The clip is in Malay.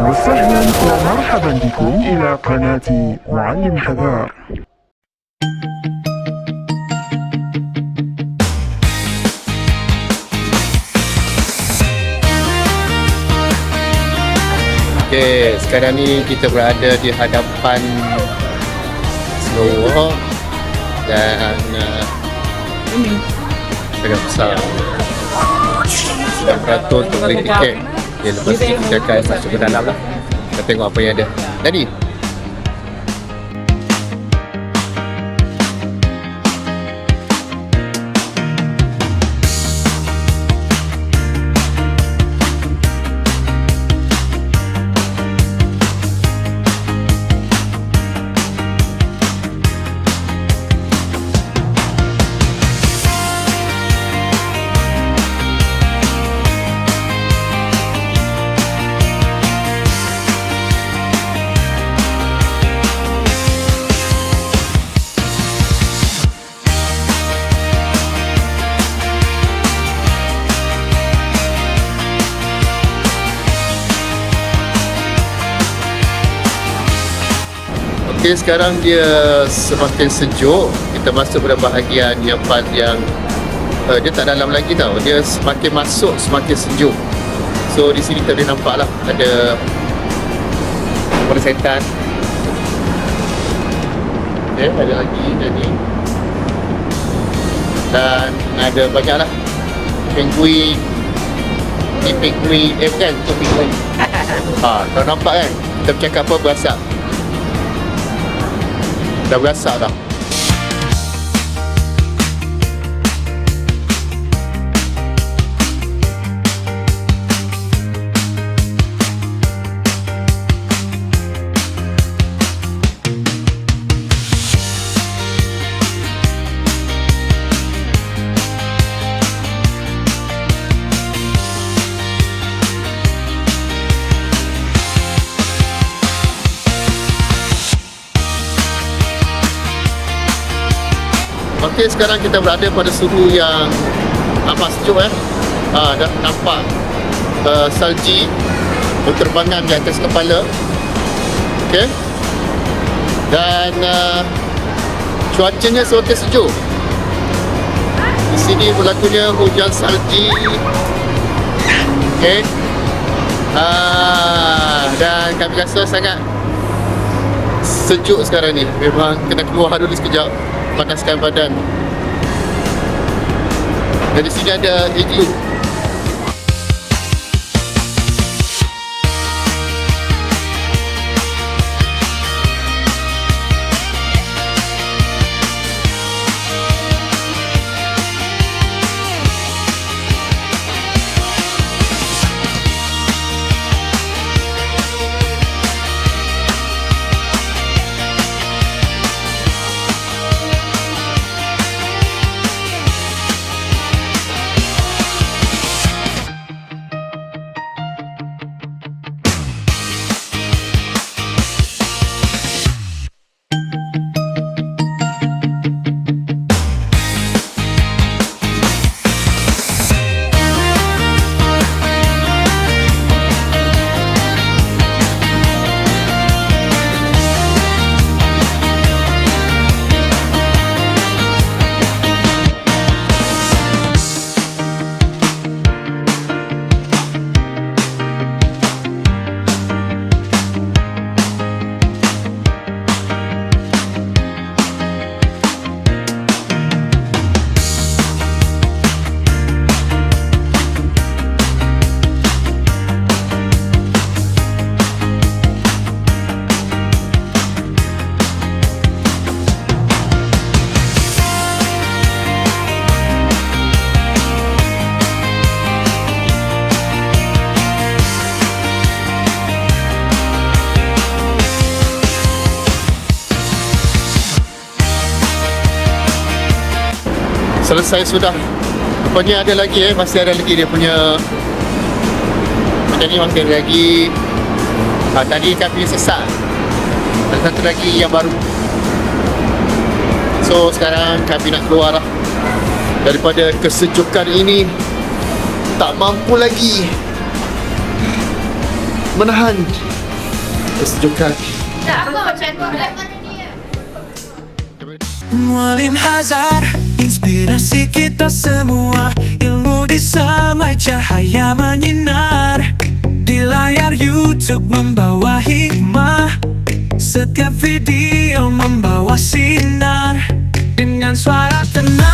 وسهلا ومرحبا بكم إلى قناة معلم حذار. Okay, sekarang ni kita berada di hadapan Slow Walk dan ini sangat besar. RM9 untuk beli tiket. Okay, lepas ni kita akan masuk ke dalam lah. Kita tengok apa yang ada. Jadi okay, sekarang dia semakin sejuk. Kita masuk pada bahagian yang dia tak dalam lagi tau. Dia semakin masuk semakin sejuk. So di sini kita boleh nampak lah ada persetan. Okay, ada lagi jadi. Dan ada banyak lah penguin. Ni penguin, bukan tu penguin. Kau nampak kan? Kita bercakap apa berasap. Dah berasak dah. Okey, sekarang kita berada pada suhu yang amat sejuk dah nampak salji berterbangan di atas kepala. Okey. Dan cuacanya semakin sejuk. Di sini berlakunya hujan salji. Okey. Dan kami rasa sangat sejuk sekarang ni. Memang kena keluar dulu sekejap, panaskan badan. Dan di sini ada igloo. Selesai sudah. Rupanya ada lagi masih ada lagi dia punya. Macam ni masih ada lagi. Tadi kami sesak. Dan satu lagi yang baru. So sekarang kami nak keluar lah. Daripada kesejukan ini. Tak mampu lagi menahan kesejukan. Mualim Hazar, inspirasi kita semua. Ilmu disamai, cahaya menyinar. Di layar YouTube membawa hikmah. Setiap video membawa sinar. Dengan suara tenang